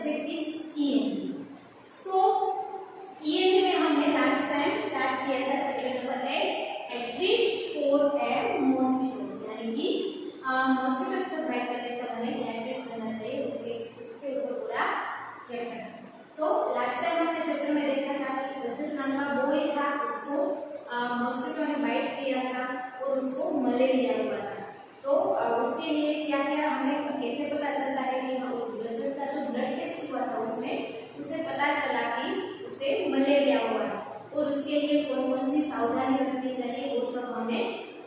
है किस ईएनटी। सो ईएनटी में हमने लास्ट टाइम स्टार्ट किया था चैप्टर नंबर 8 एट्री 4 एंड मॉस्किटोस, यानी कि मॉस्किटोस जब बाइट करते हैं तब हमें क्या ट्रीट करना चाहिए उसके ऊपर पूरा चैप्टर। तो लास्ट टाइम हमने चैप्टर में देखा था कि रजत नाम का बॉय था, उसको मॉस्किटो ने बाइट किया था और उसको मलेरिया हुआ था। तो उसके लिए क्या क्या हमें कैसे पता चलता है कि रजत का जो ब्लड टेस्ट हुआ था उसमें उसे पता चला कि उसे मलेरिया हुआ है, और उसके लिए कौन कौन सी सावधानी रखनी चाहिए वो सब हमने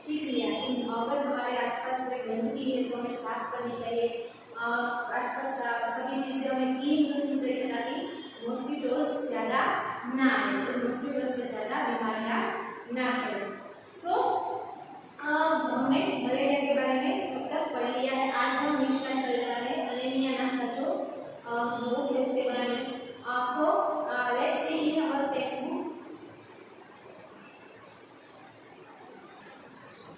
सीख लिया। अगर हमारे आसपास कोई गंदगी है तो हमें साफ करनी चाहिए, आसपास सभी चीजें हमें क्लीन करनी चाहिए ताकि मॉस्किटोस ज़्यादा ना आए, तो मॉस्किटोस से ज़्यादा बीमारियाँ ना फैलें। सो हमने मलेरिया के बारे में अब तक पढ़ लिया है। आज हम नेक्स्ट टाइम कर रहे हैं एनीमिया नाम का जो रोग है उसके बारे में। So let's see in our textbook.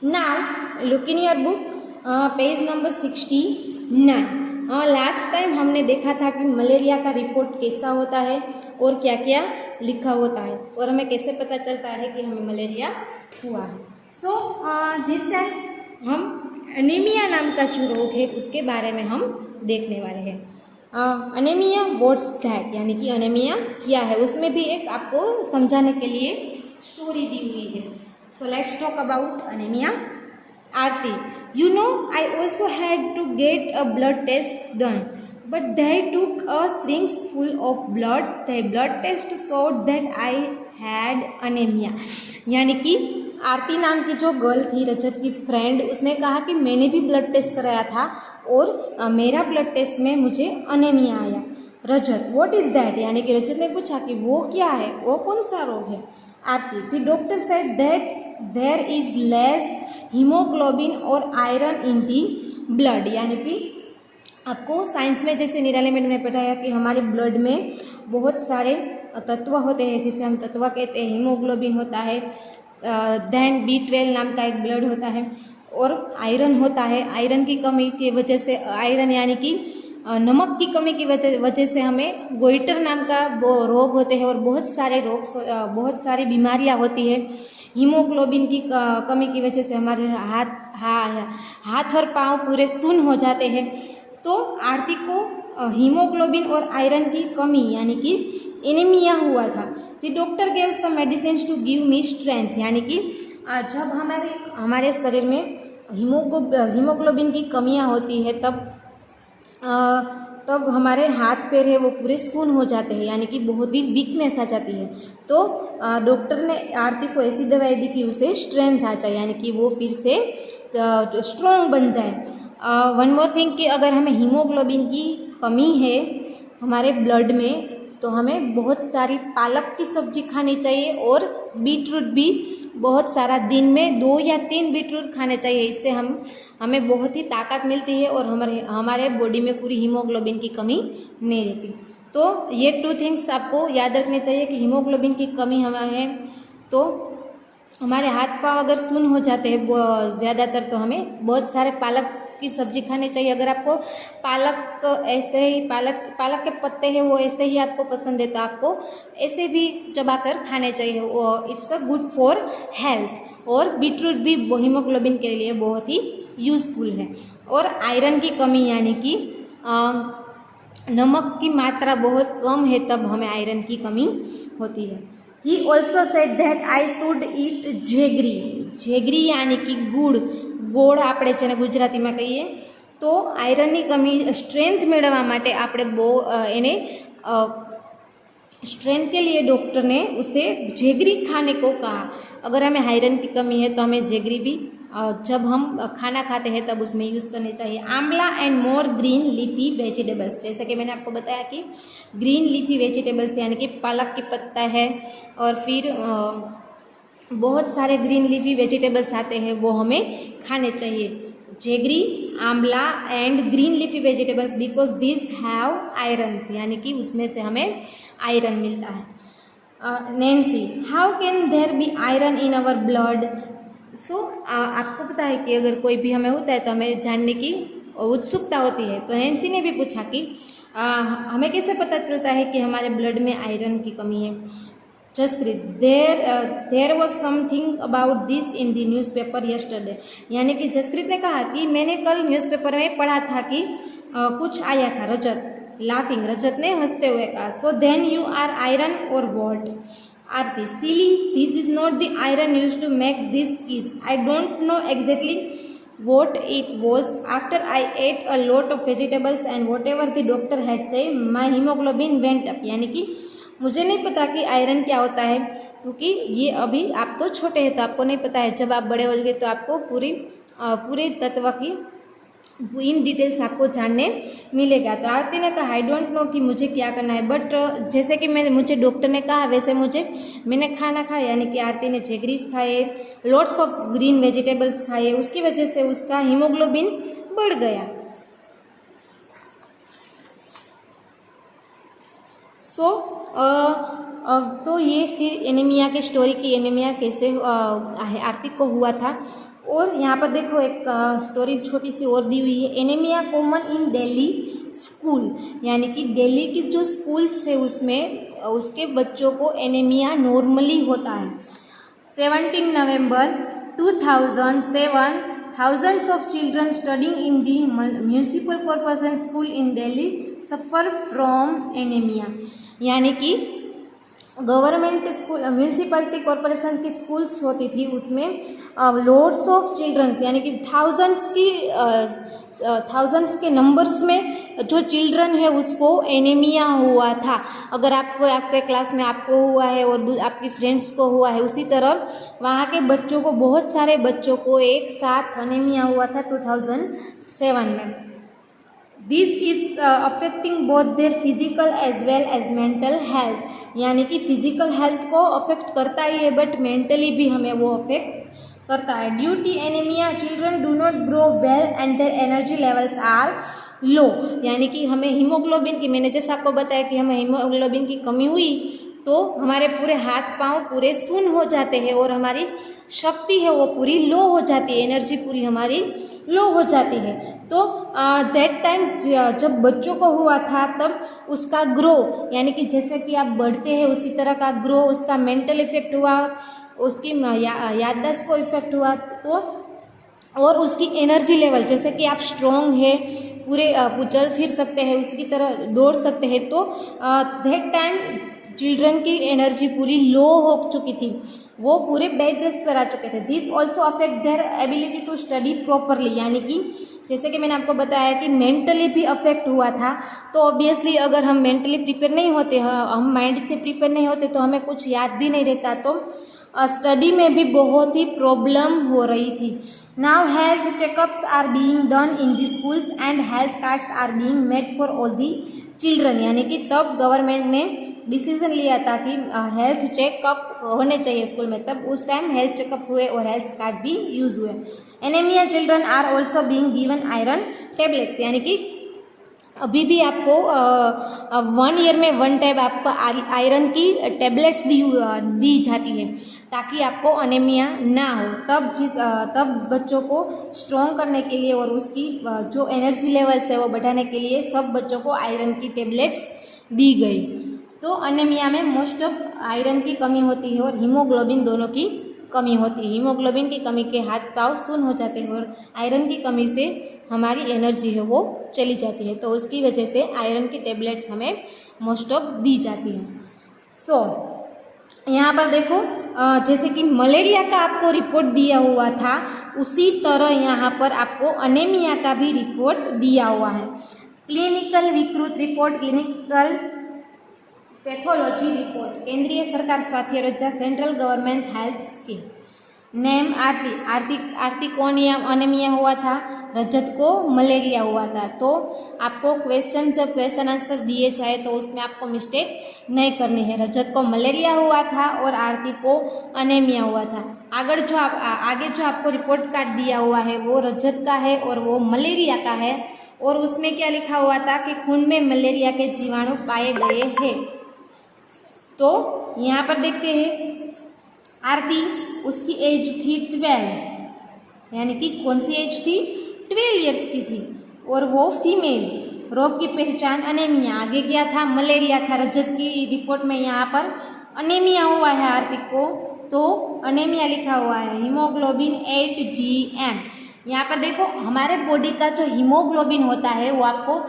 Now look in your book page number 69। Last time हमने देखा था कि मलेरिया का रिपोर्ट कैसा होता है और क्या क्या लिखा होता है और हमें कैसे पता चलता है कि हमें मलेरिया हुआ है। सो दिस टाइम हम एनीमिया नाम का जो रोग है उसके बारे में हम देखने वाले हैं। एनीमिया व्हाट्स दैट, यानी कि एनीमिया क्या है, उसमें भी एक आपको समझाने के लिए स्टोरी दी हुई है। So let's talk about anaemia. Aarti, you know, I also had to get a blood test done, but they took a syringe full of blood. The blood test showed that I had anemia. यानी कि आरती नाम की जो girl थी, रजत की friend, उसने कहा कि मैंने भी ब्लड टेस्ट कराया था और मेरा ब्लड टेस्ट में मुझे अनेमिया आया। रजत, व्हाट इज़ दैट, यानी कि रजत ने पूछा कि वो क्या है, वो कौन सा रोग है। Aarti, the doctor said that there is less haemoglobin और आयरन इन दी ब्लड, यानी कि आपको साइंस में जैसे निराले मैडम ने बताया कि हमारे ब्लड में बहुत सारे तत्व होते हैं, जिसे हम तत्व कहते हैं। हीमोग्लोबिन होता है, देन B12 नाम का एक ब्लड होता है, और आयरन होता है। आयरन की कमी की वजह से, आयरन यानी कि नमक की कमी की वजह से हमें गोइटर नाम का रोग होते हैं और बहुत सारी बीमारियां होती है। हीमोग्लोबिन की कमी की वजह से हमारे हाथ और पाँव पूरे सुन्न हो जाते हैं। तो आरती को हीमोग्लोबिन और आयरन की कमी यानी कि एनीमिया हुआ था। The doctor gave some medicine to give me strength, यानी कि जब हमारे शरीर में हीमोग्लोबिन की कमियां होती है तब हमारे हाथ पैर है वो पूरे सुन्न हो जाते हैं, यानी कि बहुत ही वीकनेस आ जाती है। तो डॉक्टर ने आरती को ऐसी दवाई दी कि उसे स्ट्रेंथ आ जाए, यानी कि वो फिर से स्ट्रॉन्ग बन जाए। वन मोर थिंग कि अगर हमें हीमोग्लोबिन की कमी है हमारे ब्लड में तो हमें बहुत सारी पालक की सब्जी खानी चाहिए और बीटरूट भी बहुत सारा, दिन में 2 या 3 बीटरूट खाने चाहिए। इससे हमें बहुत ही ताकत मिलती है और हमारे बॉडी में पूरी हीमोग्लोबिन की कमी नहीं रहती। तो ये 2 थिंग्स आपको याद रखने चाहिए कि हीमोग्लोबिन की कमी हमें है तो हमारे हाथ पाँव अगर सुन्न हो जाते हैं ज़्यादातर, तो हमें बहुत सारे पालक की सब्जी खानी चाहिए। अगर आपको पालक ऐसे ही पालक के पत्ते हैं वो ऐसे ही आपको पसंद है तो आपको ऐसे भी चबाकर खाने चाहिए, वो it's a good for health. और बीटरूट भी हीमोग्लोबिन के लिए बहुत ही यूज़फुल है। और आयरन की कमी यानी कि नमक की मात्रा बहुत कम है तब हमें आयरन की कमी होती है। He also said that I should eat jaggery. Jaggery यानी कि ગોળ આપણે જેને ગુજરાતીમાં કહીએ તો આયરનની કમી સ્ટ્રેન્થ મેળવવા માટે આપણે એને स्ट्रेंथ के लिए डॉक्टर ने उसे जेगरी खाने को कहा। अगर हमें आयरन की कमी है तो हमें जेगरी भी जब हम खाना खाते हैं तब उसमें यूज़ करनी चाहिए। आंवला and more green leafy vegetables, जैसे कि मैंने आपको बताया कि ग्रीन लीफी वेजिटेबल्स यानी कि पालक की पत्ता है और फिर बहुत सारे ग्रीन लीफी वेजिटेबल्स आते हैं वो हमें खाने चाहिए। Jaggery, amla and green leafy vegetables because this have iron, यानी कि उसमें से हमें आयरन मिलता है। Nancy, how can there be iron in our blood. So आपको पता है कि अगर कोई भी हमें होता है तो हमें जानने की उत्सुकता होती है। तो नैन्सी ने भी पूछा कि हमें कैसे पता चलता है कि हमारे ब्लड में आयरन की कमी है? Jaspreet, there was something about this in the newspaper yesterday. यानी कि जसप्रीत ने कहा कि मैंने कल न्यूज़पेपर में पढ़ा था कि कुछ आया था। रजत, लाफिंग, रजत ने हंसते हुए कहा। So then you are iron or what? Aarti, silly, this is not the iron used to make this keys. I don't know exactly what it was. After I ate a lot of vegetables and whatever the doctor had said, my hemoglobin went up. यानी कि मुझे नहीं पता कि iron क्या होता है, क्योंकि ये अभी आप तो छोटे हैं तो आपको नहीं पता है। जब आप बड़े हो गए तो आपको पूरे तत्व की इन डिटेल्स आपको जानने मिलेगा। तो आरती ने कहा आई डोंट नो कि मुझे क्या करना है, बट जैसे कि मुझे डॉक्टर ने कहा वैसे मैंने खाना खाया। यानी कि आरती ने जेगरीज खाए, लॉट्स ऑफ ग्रीन वेजिटेबल्स खाए, उसकी वजह से उसका हीमोग्लोबिन बढ़ गया। तो ये थी एनीमिया की स्टोरी की एनीमिया कैसे आरती को हुआ था। और यहाँ पर देखो एक स्टोरी छोटी सी और दी हुई है। Anaemia common in Delhi school, यानी कि दिल्ली की जो स्कूल्स थे उसमें उसके बच्चों को एनीमिया नॉर्मली होता है। 17 नवंबर 2007 thousands of children studying in the municipal corporation school in Delhi suffer from anemia। यानी कि गवर्नमेंट स्कूल, म्यूनसिपलिटी कॉरपोरेशन की स्कूल्स होती थी, उसमें लॉट्स ऑफ चिल्ड्रंस, यानी कि थाउजेंड्स के नंबर्स में जो चिल्ड्रन है उसको एनीमिया हुआ था। अगर आपके क्लास में आपको हुआ है और आपकी फ्रेंड्स को हुआ है, उसी तरह वहाँ के बच्चों को, बहुत सारे बच्चों को एक साथ एनीमिया हुआ था 2007 में। This is affecting both their physical as well as mental health. यानी कि फिजिकल हेल्थ को अफेक्ट करता ही है, बट मेंटली भी हमें वो अफेक्ट करता है। Due to anaemia children do not grow well and their energy levels are low. यानी कि हमें हीमोग्लोबिन की, मैंने जैसे आपको बताया कि हमें हीमोग्लोबिन की कमी हुई तो हमारे पूरे हाथ पांव पूरे सुन्न हो जाते हैं और हमारी शक्ति है वो पूरी लो हो जाती है, एनर्जी पूरी हमारी लो हो जाती है। तो दैट टाइम जब बच्चों को हुआ था तब उसका ग्रो, यानी कि जैसे कि आप बढ़ते हैं उसी तरह का ग्रो, उसका मेंटल इफेक्ट हुआ, उसकी याददाश्त को इफेक्ट हुआ, तो और उसकी एनर्जी लेवल, जैसे कि आप स्ट्रॉन्ग है, पूरे चल फिर सकते हैं, उसकी तरह दौड़ सकते हैं, तो दैट टाइम चिल्ड्रन की एनर्जी पूरी लो हो चुकी थी, वो पूरे बेड रेस्ट पर आ चुके थे। This also affect their ability to study properly. यानी कि जैसे कि मैंने आपको बताया कि मेंटली भी अफेक्ट हुआ था, तो ऑब्वियसली अगर हम मेंटली प्रिपेयर नहीं होते, हम माइंड से प्रिपेयर नहीं होते तो हमें कुछ याद भी नहीं रहता, तो स्टडी में भी बहुत ही प्रॉब्लम हो रही थी। Now health checkups are being done in the schools and health cards are being made for all the children. यानी कि तब गवर्नमेंट ने डिसीजन लिया था कि हेल्थ चेकअप होने चाहिए स्कूल में, तब उस टाइम हेल्थ चेकअप हुए और हेल्थ कार्ड भी यूज हुए। Anaemia children are also being given iron tablets. यानी कि अभी भी आपको 1 ईयर में 1 टाइम आपको आयरन की टेबलेट्स दी जाती है ताकि आपको एनीमिया ना हो। तब बच्चों को स्ट्रॉन्ग करने के लिए और उसकी जो एनर्जी लेवल्स है वो बढ़ाने के लिए सब बच्चों को आयरन की टेबलेट्स दी गई। तो एनीमिया में मोस्ट ऑफ आयरन की कमी होती है और हीमोग्लोबिन दोनों की कमी होती है। हीमोग्लोबिन की कमी के हाथ पाँव सुन्न हो जाते हैं और आयरन की कमी से हमारी एनर्जी है वो चली जाती है, तो उसकी वजह से आयरन की टेबलेट्स हमें मोस्ट ऑफ दी जाती हैं। यहाँ पर देखो जैसे कि मलेरिया का आपको रिपोर्ट दिया हुआ था, उसी तरह यहाँ पर आपको एनीमिया का भी रिपोर्ट दिया हुआ है। क्लिनिकल विकृत रिपोर्ट, क्लिनिकल पैथोलॉजी रिपोर्ट, केंद्रीय सरकार स्वास्थ्य योजना, central government health scheme. Name Aarti को एनीमिया हुआ था, रजत को मलेरिया हुआ था। तो आपको जब क्वेश्चन आंसर दिए जाए तो उसमें आपको मिस्टेक नहीं करनी है। रजत को मलेरिया हुआ था और आरती को एनीमिया हुआ था। आगे जो आपको रिपोर्ट कार्ड दिया हुआ है वो रजत का है और वो मलेरिया का है, और उसमें क्या लिखा हुआ था कि खून में मलेरिया के जीवाणु पाए गए हैं। तो यहाँ पर देखते हैं आरती, उसकी एज थी 12, यानी कि कौन सी एज थी, 12 ईयर्स की थी, और वो फीमेल। रोग की पहचान अनेमिया, आगे क्या था मलेरिया था, रजत की रिपोर्ट में यहाँ पर अनेमिया हुआ है हार्दिक को, तो अनेमिया लिखा हुआ है। हीमोग्लोबिन 8 GM, यहाँ पर देखो हमारे बॉडी का जो हीमोग्लोबिन होता है वो आपको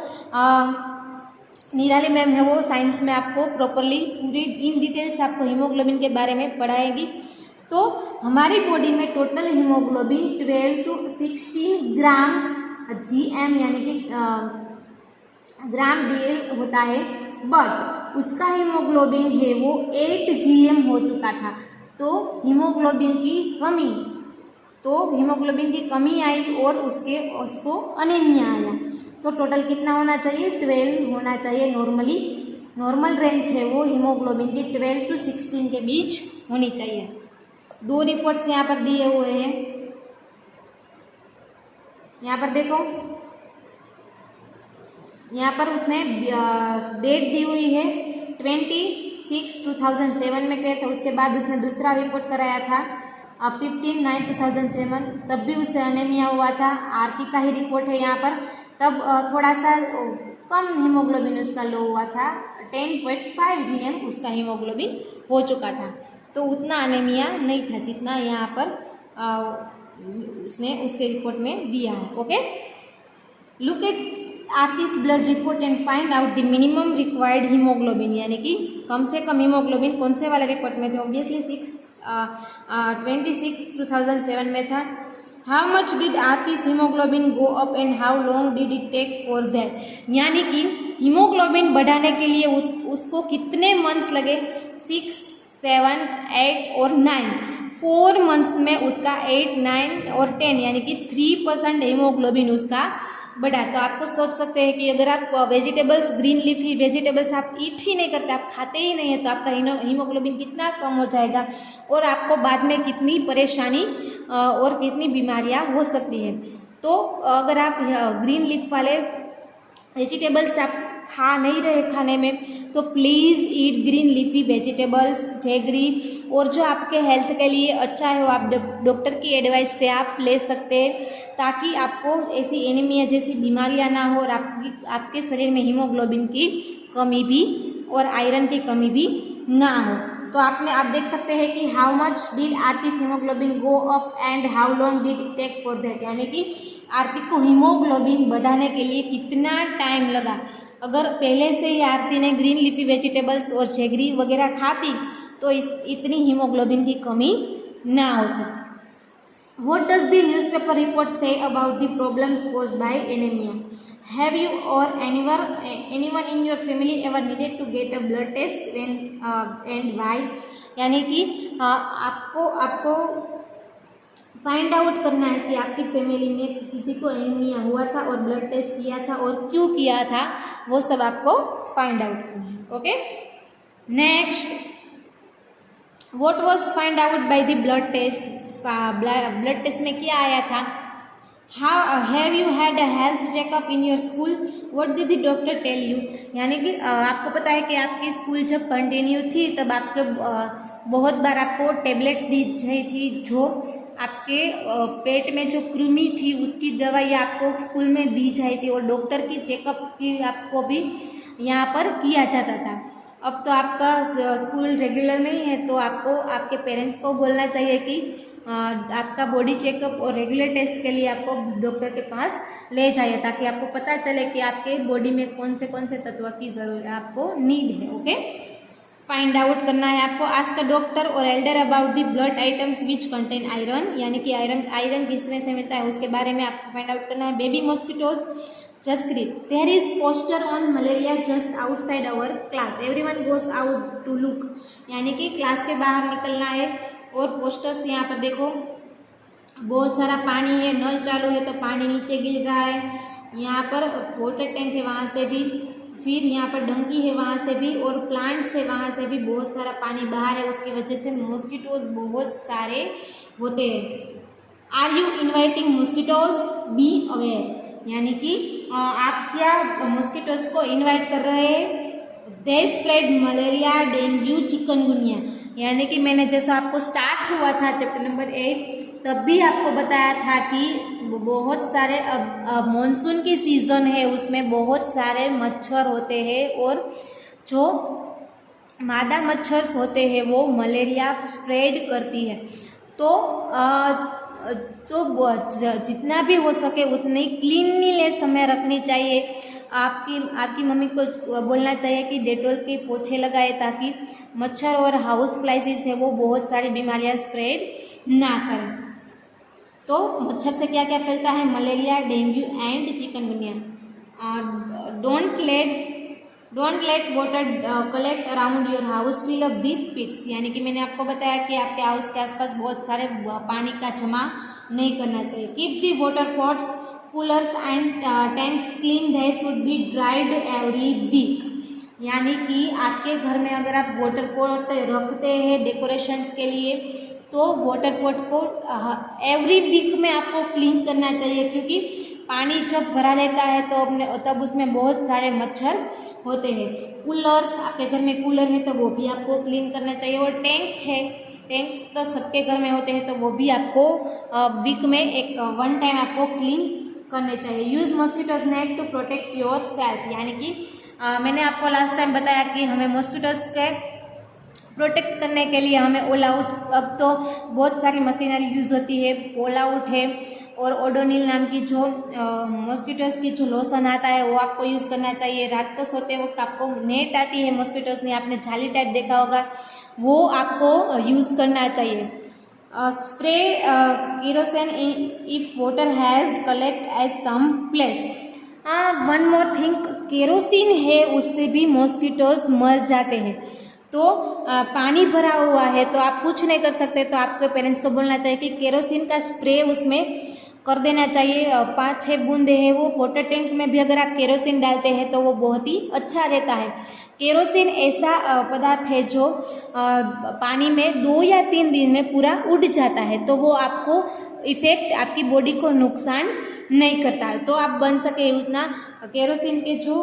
निराली मैम है वो साइंस में आपको प्रॉपरली पूरी इन डिटेल्स आपको हीमोग्लोबिन के बारे में पढ़ाएगी। तो हमारी बॉडी में total haemoglobin 12 to 16 gram GM यानी कि ग्राम DL होता है, बट उसका हीमोग्लोबिन है वो 8 GM हो चुका था। तो हीमोग्लोबिन की कमी आई और उसको अनीमिया आया। तो टोटल कितना होना चाहिए 12 होना चाहिए। नॉर्मल रेंज है वो हीमोग्लोबिन की 12 to 16 के बीच होनी चाहिए। 2 रिपोर्ट्स यहाँ पर दिए हुए हैं, यहाँ पर देखो, यहाँ पर उसने डेट दी हुई है 26/2007 में किया था। उसके बाद उसने दूसरा रिपोर्ट कराया था 15/9/2007, तब भी उससे अनेमिया हुआ था। आरती का ही रिपोर्ट है यहाँ पर, तब थोड़ा सा कम हीमोग्लोबिन उसका लो हुआ था, 10.5 GM उसका हीमोग्लोबिन हो चुका था। तो उतना अनेमिया नहीं था जितना यहाँ पर उसने उसके रिपोर्ट में दिया है। Okay, look at Aarti's blood report and find out the minimum required haemoglobin, यानी कि कम से कम हीमोग्लोबिन कौन से वाले रिपोर्ट में थे, ऑब्वियसली 26/2007 में था। How much did Aarti's haemoglobin go up and how long did it take for that, यानी कि हीमोग्लोबिन बढ़ाने के लिए उसको कितने मंथ्स लगे, 6, 7, 8 और 9, 4 मंथ्स में उसका 8, 9 और 10 यानी कि 3% हीमोग्लोबिन उसका बढ़ा। तो आपको सोच सकते हैं कि अगर आप वेजिटेबल्स, ग्रीन लीफी वेजिटेबल्स आप ईट ही नहीं करते, आप खाते ही नहीं है, तो आपका हीमोग्लोबिन कितना कम हो जाएगा और आपको बाद में कितनी परेशानी और कितनी बीमारियां हो सकती हैं। तो अगर आप ग्रीन लीफ वाले वेजिटेबल्स आप खा नहीं रहे खाने में, तो please eat green leafy vegetables, jaggery, और जो आपके हेल्थ के लिए अच्छा है वो आप डॉक्टर की एडवाइस से आप ले सकते हैं, ताकि आपको ऐसी एनीमिया जैसी बीमारियां ना हो और आपके शरीर में हीमोग्लोबिन की कमी भी और आयरन की कमी भी ना हो। तो आप देख सकते हैं कि how much did Aarti's haemoglobin go up and how long did it take for that, यानी कि आरती को हीमोग्लोबिन बढ़ाने के लिए कितना टाइम लगा। अगर पहले से ही आरती ने ग्रीन लीफी वेजिटेबल्स और जैगरी वगैरह खाती तो इतनी हीमोग्लोबिन की कमी ना होती। What does the newspaper report say about the problems caused by anemia? Have you or anyone in your family ever needed to get a blood test when and why? यानी कि आपको फाइंड आउट करना है कि आपकी family में किसी को एनीमिया हुआ था और ब्लड टेस्ट किया था और क्यों किया था, वो सब आपको फाइंड आउट करना है। Okay, next, what was find out by the blood test. Blood test में क्या आया था, how have you had a health checkup in your school, what did the doctor tell you, यानी कि आपको पता है कि आपकी स्कूल जब कंटिन्यू थी तब आपके बहुत बार आपको टेबलेट्स दी गई थी, जो आपके पेट में जो कृमि थी उसकी दवाई आपको स्कूल में दी जाती थी और डॉक्टर की चेकअप की आपको भी यहाँ पर किया जाता था। अब तो आपका स्कूल रेगुलर नहीं है, तो आपको आपके पेरेंट्स को बोलना चाहिए कि आपका बॉडी चेकअप और रेगुलर टेस्ट के लिए आपको डॉक्टर के पास ले जाइए, ताकि आपको पता चले कि आपके बॉडी में कौन से तत्व की जरूरत है, आपको नीड है। ओके, फाइंड आउट करना है आपको। आस्क डॉक्टर और Elder about the blood items which contain iron, यानी कि आयरन किसमें से मिलता है उसके बारे में आपको फाइंड आउट करना है। Baby mosquitoes Jaspreet, there is poster on malaria just outside our class, everyone goes out to look, यानी कि क्लास के बाहर निकलना है और पोस्टर्स यहाँ पर देखो, बहुत सारा पानी है, नल चालू है तो पानी नीचे गिर रहा है, यहाँ पर वाटर टैंक है वहाँ से भी, फिर यहाँ पर डंकी है वहाँ से भी, और प्लांट्स है वहाँ से भी, बहुत सारा पानी बाहर है, उसकी वजह से मॉस्किटोज बहुत सारे होते हैं। Are you inviting mosquitoes, be aware, यानी कि आप क्या मॉस्किटोज को इन्वाइट कर रहे हैं। They spread malaria, dengue, chikungunya, यानी कि मैंने जैसा आपको स्टार्ट हुआ था चैप्टर नंबर 8 तब भी आपको बताया था कि बहुत सारे अब मॉनसून की सीज़न है, उसमें बहुत सारे मच्छर होते हैं और जो मादा मच्छर होते हैं वो मलेरिया स्प्रेड करती है। तो जितना भी हो सके उतनी क्लीनलीनेस हमें रखनी चाहिए। आपकी मम्मी को बोलना चाहिए कि डेटॉल के पोछे लगाए ताकि मच्छर और हाउस फ्लाइसिस है वो बहुत सारी बीमारियां स्प्रेड ना करें। तो मच्छर से क्या क्या फैलता है? Malaria, dengue and chikungunya. Don't let water collect around your house, fill up the pits. यानी कि मैंने आपको बताया कि आपके हाउस के आसपास बहुत सारे पानी का जमा नहीं करना चाहिए। Keep the water pots, coolers and tanks clean, they should be dried every week. यानी कि आपके घर में अगर आप वाटर पॉट रखते हैं डेकोरेशंस के लिए तो वाटर पॉट को एवरी वीक में आपको क्लीन करना चाहिए, क्योंकि पानी जब भरा रहता है तो तब उसमें बहुत सारे मच्छर होते हैं। कूलर्स, आपके घर में कूलर है तो वो भी आपको क्लीन करना चाहिए। और टैंक है, टैंक तो सबके घर में होते हैं तो वो भी आपको वीक में एक वन टाइम आपको क्लीन करने चाहिए। Use mosquitoes net to protect yourself. यानी कि मैंने आपको लास्ट टाइम बताया कि हमें मॉस्किटोज के प्रोटेक्ट करने के लिए हमें ऑल आउट, अब तो बहुत सारी मशीनरी यूज़ होती है, ऑल आउट है और ओडोनिल नाम की जो मॉस्किटोज की जो लोशन आता है वो आपको यूज़ करना चाहिए। रात को सोते वक्त आपको नेट आती है मॉस्किटोज ने, आपने जाली टाइप देखा होगा, वो आपको यूज़ करना चाहिए। Spray kerosene if water has collect as some place. One more thing, kerosene है उससे भी मॉस्किटोज मर जाते हैं। तो पानी भरा हुआ है तो आप कुछ नहीं कर सकते, तो आपके पेरेंट्स को बोलना चाहिए कि केरोसिन का स्प्रे उसमें कर देना चाहिए। 5-6 बूंदे है वो वाटर टैंक में भी अगर आप केरोसिन डालते हैं तो वो बहुत ही अच्छा रहता है। केरोसिन ऐसा पदार्थ है जो पानी में 2 या 3 दिन में पूरा उड़ जाता है, तो वो आपको इफेक्ट, आपकी बॉडी को नुकसान नहीं करता है। तो आप बन सके उतना केरोसिन के जो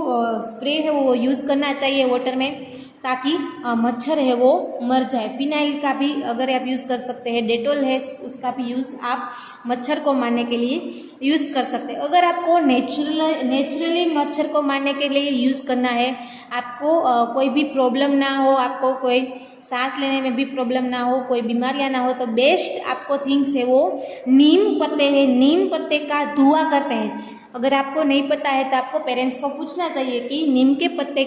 स्प्रे है वो यूज़ करना चाहिए वाटर में, ताकि मच्छर है वो मर जाए। फिनाइल का भी अगर आप यूज़ कर सकते हैं, डेटॉल है उसका भी यूज़ आप मच्छर को मारने के लिए यूज़ कर सकते हैं। अगर आपको नेचुरली मच्छर को मारने के लिए यूज़ करना है, आपको कोई भी प्रॉब्लम ना हो, आपको कोई सांस लेने में भी प्रॉब्लम ना हो, कोई बीमारियां ना हो, तो बेस्ट आपको थिंग्स है वो नीम पत्ते हैं। नीम पत्ते का धुआं करते हैं। अगर आपको नहीं पता है तो आपको पेरेंट्स को पूछना चाहिए कि नीम के पत्ते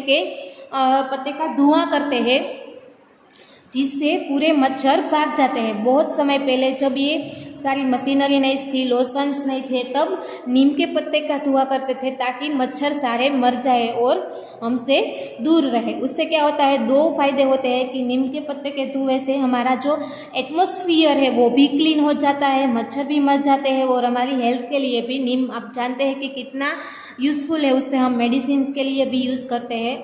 का धुआं करते हैं, जिससे पूरे मच्छर भाग जाते हैं। बहुत समय पहले जब ये सारी मशीनरी नहीं थी, लोशंस नहीं थे, तब नीम के पत्ते का धुआं करते थे ताकि मच्छर सारे मर जाए और हमसे दूर रहे। उससे क्या होता है, 2 फायदे होते हैं कि नीम के पत्ते के धुएं से हमारा जो एटमॉस्फियर है वो भी क्लीन हो जाता है, मच्छर भी मर जाते हैं और हमारी हेल्थ के लिए भी नीम, आप जानते हैं कि कितना यूज़फुल है, उससे हम मेडिसिन के लिए भी यूज़ करते हैं।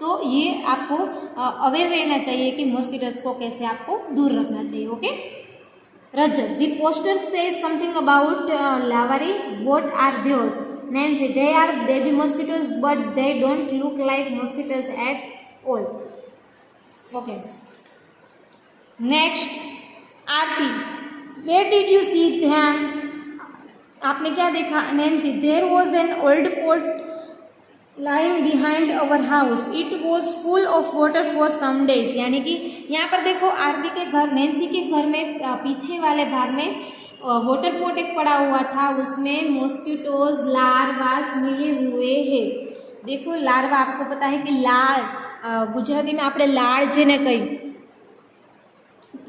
तो ये आपको अवेयर रहना चाहिए कि मॉस्किटोज को कैसे आपको दूर रखना चाहिए। Okay. Rajat, the poster says something about larvae, what are those? Nancy, they are baby mosquitoes but they don't look like mosquitoes at all. Okay. Next, Aarti, where did you see them? आपने क्या देखा? Nancy, there was an old pot lying behind our house, it was full of water for some days। यानी कि यहाँ पर देखो, आरती के घर, नैंसी के घर में पीछे वाले भाग में वाटर पॉट एक पड़ा हुआ था, उसमें मॉस्किटोज लार्वास मिले हुए हैं। देखो लार्वा, आपको पता है कि लाड़ गुजराती में આપણે લાળ જેને કઈ,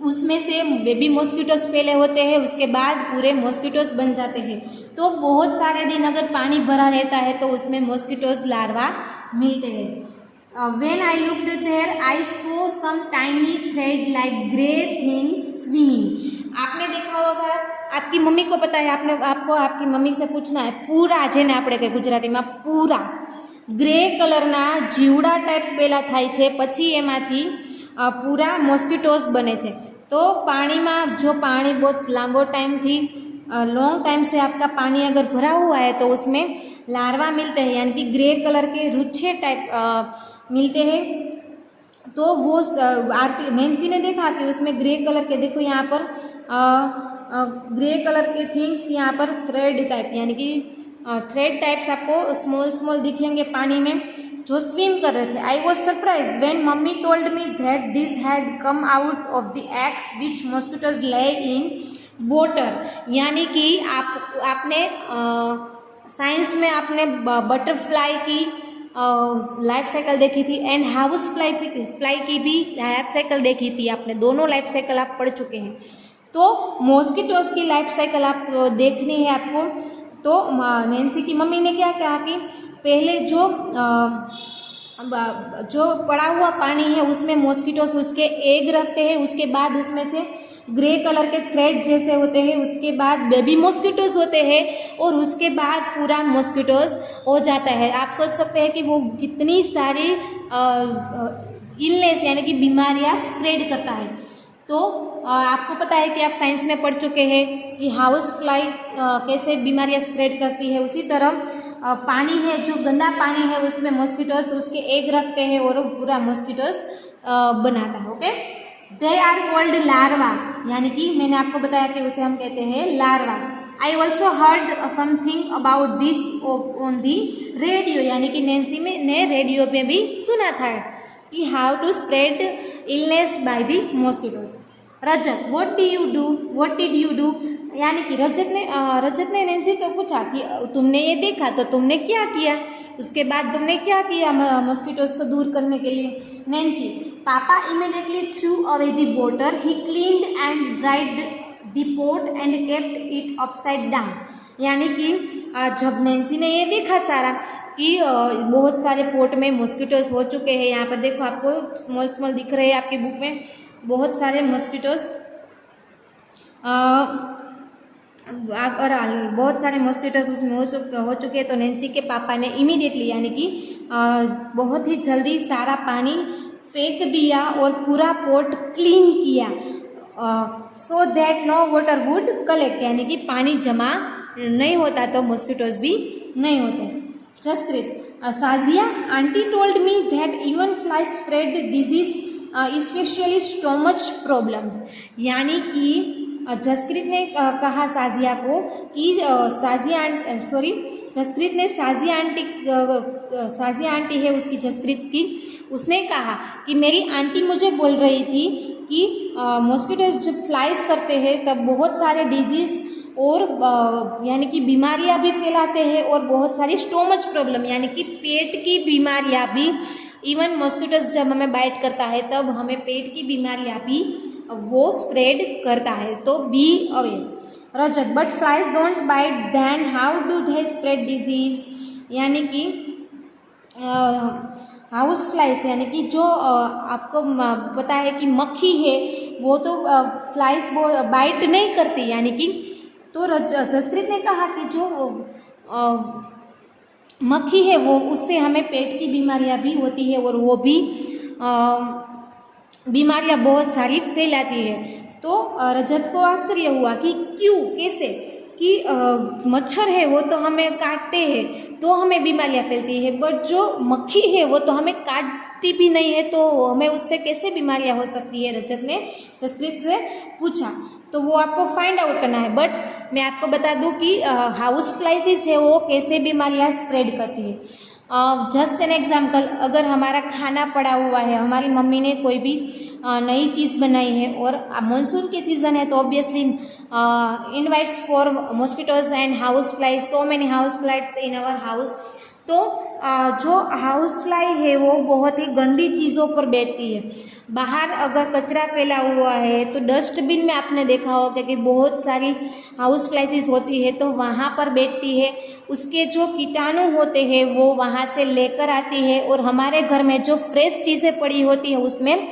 उसमें से बेबी मॉस्किटोज पहले होते हैं, उसके बाद पूरे मॉस्किटोज बन जाते हैं। तो बहुत सारे दिन अगर पानी भरा रहता है तो उसमें मॉस्किटोज लार्वा मिलते हैं। When I looked there I saw some tiny thread like grey things swimming. आपने देखा होगा, आपकी मम्मी को पता है, आपको आपकी मम्मी से पूछना है, पूरा જેને આપણે કે ગુજરાતીમાં પૂરા ગ્રે કલરના જીવડા टाइप પહેલાં થાય છે, પછી એમાંથી पूरा मॉस्किटोज बने छे। तो पानी में जो पानी बहुत लॉन्ग टाइम से आपका पानी अगर भरा हुआ है तो उसमें लार्वा मिलते हैं, यानी कि ग्रे कलर के रुच्छे टाइप मिलते हैं। तो वो आरती, नैंसी ने देखा कि उसमें ग्रे कलर के, देखो यहाँ पर ग्रे कलर के थिंग्स, यहाँ पर थ्रेड टाइप यानी कि थ्रेड टाइप्स आपको स्मॉल स्मॉल दिखेंगे पानी में जो स्विम कर रहे थे। I was surprise when mummy told me that this had come out of the eggs which mosquitoes ले इन वाटर। यानी कि आपने साइंस में आपने बटरफ्लाई की लाइफ साइकिल देखी थी एंड हाउस फ्लाई की भी लाइफ साइकिल देखी थी आपने, दोनों लाइफ साइकिल आप पढ़ चुके हैं। तो मॉस्किटोज की लाइफ साइकिल आप देखनी है आपको। तो नैन्सी की मम्मी ने क्या कहा कि पहले जो पड़ा हुआ पानी है उसमें मॉस्किटोज उसके एग रखते हैं, उसके बाद उसमें से ग्रे कलर के थ्रेड जैसे होते हैं, उसके बाद बेबी मॉस्किटोज होते हैं और उसके बाद पूरा मॉस्किटोज हो जाता है। आप सोच सकते हैं कि वो कितनी सारी इलनेस यानी कि बीमारियां स्प्रेड करता है। तो आपको पता है कि आप साइंस में पढ़ चुके हैं कि हाउस फ्लाई कैसे बीमारियां स्प्रेड करती है। उसी तरह पानी है जो गंदा पानी है उसमें मॉस्किटोज उसके एग रखते हैं और पूरा मॉस्किटोज बनाता है। Okay, they are called larva, यानी कि मैंने आपको बताया कि उसे हम कहते हैं larva. I also heard something about this on the radio, यानी कि नैन्सी ने रेडियो पे भी सुना था कि how to spread illness by the mosquitoes. Rajat, what did you do, यानी कि रजत ने नैन्सी को पूछा कि तुमने ये देखा तो तुमने क्या किया, उसके बाद तुमने क्या किया मॉस्किटोज को दूर करने के लिए। Nancy, papa immediately threw away the water, he cleaned and dried the pot and kept it upside down. यानी कि जब नैन्सी ने ये देखा सारा कि बहुत सारे पोट में मॉस्किटोज हो चुके हैं, यहाँ पर देखो आपको स्मॉल स्मॉल दिख रहे हैं आपकी बुक में बहुत सारे मॉस्किटोज और बहुत सारे मॉस्किटोज उसमें हो चुके हैं। तो नैन्सी के पापा ने इमीडिएटली यानी कि बहुत ही जल्दी सारा पानी फेंक दिया और पूरा पोट क्लीन किया, so that no water would collect, यानी कि पानी जमा नहीं होता तो मॉस्किटोज भी नहीं होते। Jaskrit, Sajiya aunty told me that even fly spread disease specially stomach problems, यानी कि जसकृत ने कहा साजिया को कि जसकृत ने साजिया आंटी है उसकी जसकृत की, उसने कहा कि मेरी आंटी मुझे बोल रही थी कि मॉस्किटोज जब फ्लाइज करते हैं तब बहुत सारे डिजीज़ और यानी कि बीमारियां भी फैलाते हैं और बहुत सारी स्टोमच प्रॉब्लम यानी कि पेट की बीमारियां भी, इवन मॉस्किटोज जब हमें बाइट करता है तब हमें पेट की बीमारियां भी वो स्प्रेड करता है, तो be away. Rajat, but flies don't bite then how do they spread disease, यानी कि हाउस फ्लाइज यानी कि जो आपको पता है कि मक्खी है वो तो फ्लाइज बाइट नहीं करती, यानी कि तो जसकृत ने कहा कि जो मक्खी है वो उससे हमें पेट की बीमारियां भी होती है और वो भी बीमारियां बहुत सारी फैलाती है। तो रजत को आश्चर्य हुआ कि क्यों, कैसे, कि मच्छर है वो तो हमें काटते हैं तो हमें बीमारियां फैलती है, बट जो मक्खी है वो तो हमें काटती भी नहीं है तो हमें उससे कैसे बीमारियां हो सकती है, रजत ने जसकृत से पूछा। तो वो आपको फाइंड आउट करना है, बट मैं आपको बता दूं कि हाउस फ्लाइसिस है वो कैसे बीमारियां स्प्रेड करती है। जस्ट एन एग्जाम्पल, अगर हमारा खाना पड़ा हुआ है, हमारी मम्मी ने कोई भी नई चीज़ बनाई है और मानसून की सीज़न है तो obviously invites for mosquitoes and house flies, so many house flies in our house. तो जो हाउस फ्लाई है वो बहुत ही गंदी चीज़ों पर बैठती है। बाहर अगर कचरा फैला हुआ है तो डस्टबिन में आपने देखा होगा कि बहुत सारी हाउस फ्लाइसिस होती है तो वहाँ पर बैठती है, उसके जो कीटाणु होते हैं वो वहाँ से लेकर आती है और हमारे घर में जो फ्रेश चीज़ें पड़ी होती है उसमें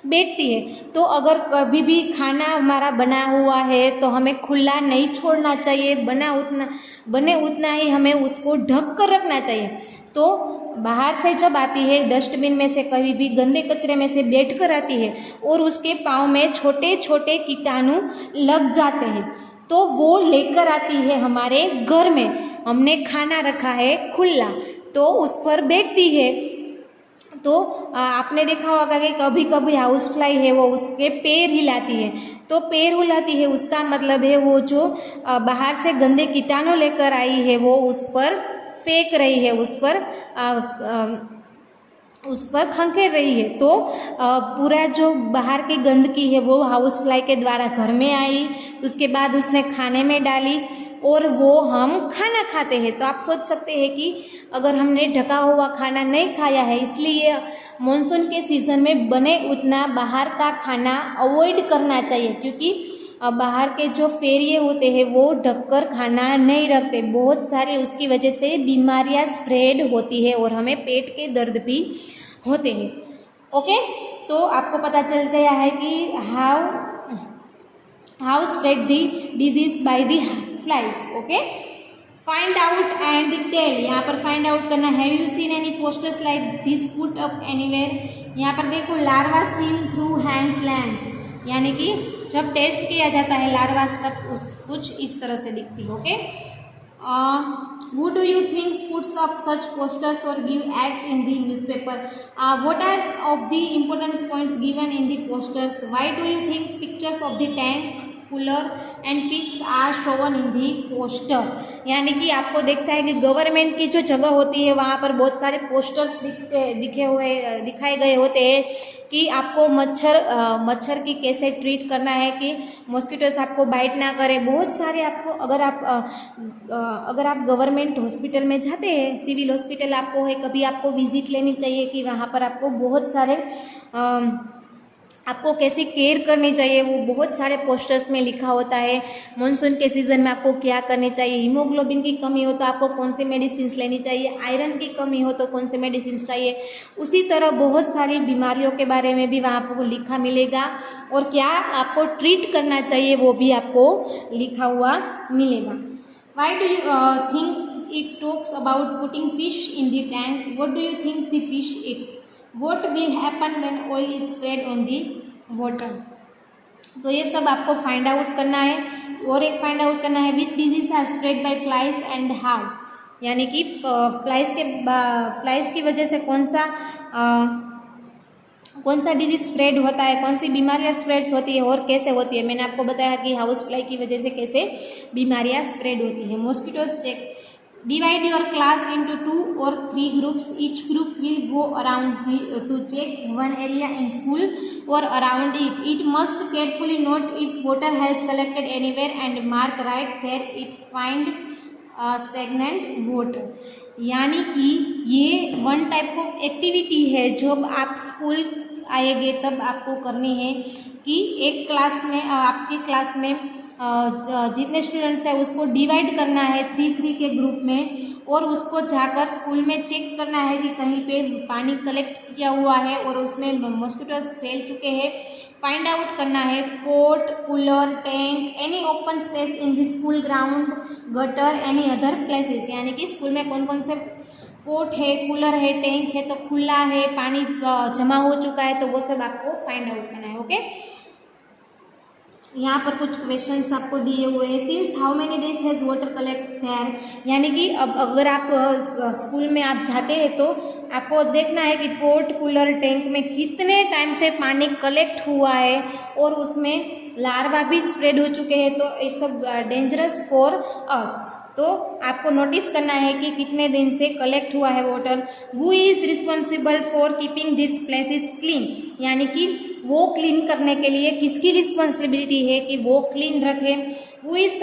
बैठती है। तो अगर कभी भी खाना हमारा बना हुआ है तो हमें खुला नहीं छोड़ना चाहिए, बने उतना ही हमें उसको ढक कर रखना चाहिए। तो बाहर से जब आती है डस्टबिन में से कभी भी गंदे कचरे में से बैठ कर आती है और उसके पाँव में छोटे छोटे कीटाणु लग जाते हैं तो वो लेकर आती है हमारे घर में, हमने खाना रखा है खुला तो उस पर बैठती है। तो आपने देखा होगा कि कभी कभी हाउस फ्लाई है वो उसके पैर हिलाती है, तो पैर हिलाती है उसका मतलब है वो जो बाहर से गंदे कीटाणु लेकर आई है वो उस पर फेंक रही है, उस पर खंखेर रही है। तो पूरा जो बाहर की गंदगी है वो हाउस फ्लाई के द्वारा घर में आई, उसके बाद उसने खाने में डाली और वो हम खाना खाते हैं। तो आप सोच सकते हैं कि अगर हमने ढका हुआ खाना नहीं खाया है, इसलिए मानसून के सीज़न में बने उतना बाहर का खाना अवॉइड करना चाहिए, क्योंकि बाहर के जो फेरिए होते हैं वो ढककर खाना नहीं रखते, बहुत सारी उसकी वजह से बीमारियां स्प्रेड होती है और हमें पेट के दर्द भी होते हैं। ओके, तो आपको पता चल गया है कि how spread the disease by the flies. Okay, find out and tell, यहाँ पर फाइंड आउट करना। Have you seen any posters like this put up anywhere? यहाँ पर देखो, larva seen through hands lens, यानी कि जब टेस्ट किया जाता है लार्वा तब कुछ इस तरह से दिखती है। Okay, who do you think puts up such posters or give ads in the newspaper? What are of the important points given in the posters? Why do you think pictures of the tank, cooler and fish are shown in the poster? यानी कि आपको देखता है कि government की जो जगह होती है वहाँ पर बहुत सारे पोस्टर्स दिखाए गए होते हैं कि आपको मच्छर की कैसे ट्रीट करना है, कि मॉस्किटोस आपको बाइट ना करे। बहुत सारे आपको अगर आप गवर्नमेंट हॉस्पिटल में जाते हैं, सिविल हॉस्पिटल आपको है, कभी आपको विजिट लेनी चाहिए कि वहाँ पर आपको बहुत सारे आपको कैसी केयर करनी चाहिए, वो बहुत सारे पोस्टर्स में लिखा होता है। मानसून के सीज़न में आपको क्या करनी चाहिए, हीमोग्लोबिन की कमी हो तो आपको कौन सी मेडिसिन लेनी चाहिए, आयरन की कमी हो तो कौन से मेडिसिन चाहिए। उसी तरह बहुत सारी बीमारियों के बारे में भी वहाँ आपको लिखा मिलेगा और क्या आपको ट्रीट करना चाहिए वो भी आपको लिखा हुआ मिलेगा। Why do you think it talks about putting fish in the tank? What do you think the fish eats? What will happen when oil is spread on the water? तो ये सब आपको फाइंड आउट करना है। और एक find out करना है, which disease are spread by flies and how, यानी कि फ्लाइज की वजह से कौन सा डिजीज स्प्रेड होता है, कौन सी बीमारियां स्प्रेड होती है और कैसे होती है। मैंने आपको बताया कि हाउस फ्लाई की वजह से कैसे बीमारियां स्प्रेड होती है। Mosquitoes check, divide your class into 2 or 3 groups. Each group will go around to check one area in school or around it. It must carefully note if water has collected anywhere and mark right there it find stagnant water. यानी कि ये one type of activity है जो आप school आएंगे तब आपको करनी है, कि एक क्लास में आपके क्लास में जितने स्टूडेंट्स हैं उसको डिवाइड करना है 3-3 के ग्रुप में, और उसको जाकर स्कूल में चेक करना है कि कहीं पे पानी कलेक्ट किया हुआ है और उसमें मॉस्किटोज फैल चुके हैं। फाइंड आउट करना है pot, cooler, tank, any open space in the school ground, gutter, any other places, यानी कि स्कूल में कौन कौन से पोट है, कूलर है, टैंक है, तो खुला है, पानी जमा हो चुका है, तो वो सब आपको फाइंड आउट करना है। ओके, यहाँ पर कुछ क्वेश्चंस आपको दिए हुए हैं। Since how many days has water collect there, यानी कि अब अगर आप स्कूल में आप जाते हैं तो आपको देखना है कि पोर्ट, कूलर, टैंक में कितने टाइम से पानी कलेक्ट हुआ है और उसमें लार्वा भी स्प्रेड हो चुके हैं, तो इट्स सब डेंजरस फॉर अस। तो आपको नोटिस करना है कि कितने दिन से कलेक्ट हुआ है water. Who is responsible for keeping this places clean, यानी कि वो क्लीन करने के लिए किसकी रिस्पॉन्सिबिलिटी है कि वो क्लीन रखे। Who is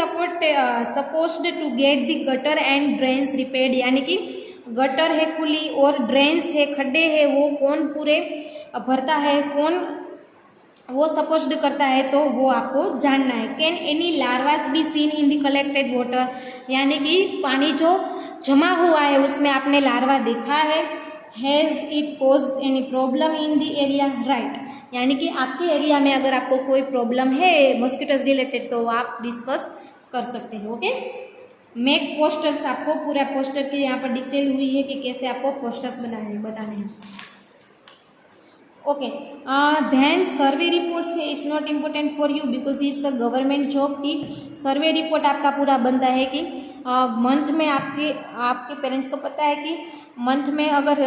supposed to get the gutter and drains repaired, यानी कि गटर है खुली और ड्रेन्स है, खड्डे है, वो कौन पूरे भरता है, कौन वो सपोज्ड करता है, तो वो आपको जानना है। Can any larvas be seen in the collected water, यानी कि पानी जो जमा हुआ है उसमें आपने लार्वा देखा है। Has it caused any problem in the area, right, यानी कि आपके एरिया में अगर आपको कोई प्रॉब्लम है मॉस्किटोज रिलेटेड तो आप डिस्कस कर सकते हैं। ओके, मेक पोस्टर्स, आपको पूरा पोस्टर की यहाँ पर डिटेल हुई है कि कैसे आपको पोस्टर्स बताने हैं। ओके देन सर्वे रिपोर्ट से it's not important for you because it's the government job की सर्वे रिपोर्ट आपका पूरा बनता है कि मंथ में आपके पेरेंट्स को पता है कि मंथ में अगर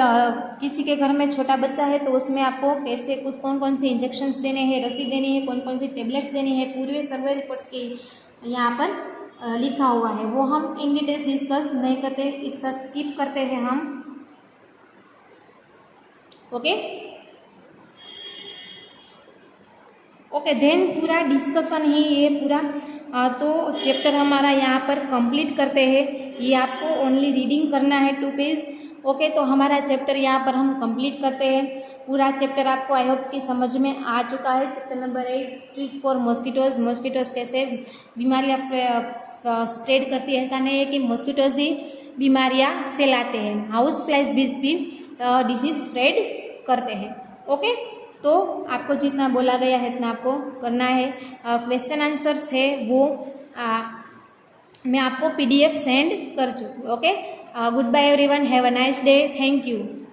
किसी के घर में छोटा बच्चा है तो उसमें आपको कैसे कुछ कौन कौन से इंजेक्शंस देने हैं, रसी देनी है, कौन कौन सी टेबलेट्स देनी है, पूरे सर्वे रिपोर्ट्स के यहाँ पर लिखा हुआ है। वो हम इन डिटेल्स डिस्कस नहीं करते, इसका स्किप करते हैं हम। ओके देन पूरा डिस्कशन ही ये पूरा तो चैप्टर हमारा यहाँ पर कंप्लीट करते हैं। ये आपको ओनली रीडिंग करना है 2 पेज। ओके तो हमारा चैप्टर यहाँ पर हम कंप्लीट करते हैं। पूरा चैप्टर आपको आई होप कि समझ में आ चुका है। Chapter number 8 treat for mosquitoes. Mosquitoes कैसे बीमारियाँ स्प्रेड करती है, ऐसा नहीं है कि मॉस्किटोज ही बीमारियाँ फैलाते हैं, हाउस फ्लाइज भी डिजीज स्प्रेड करते हैं। ओके तो आपको जितना बोला गया है इतना आपको करना है। क्वेश्चन आंसर्स है वो मैं आपको PDF सेंड कर चुकी हूँ। Okay good bye everyone, have a nice day, thank you.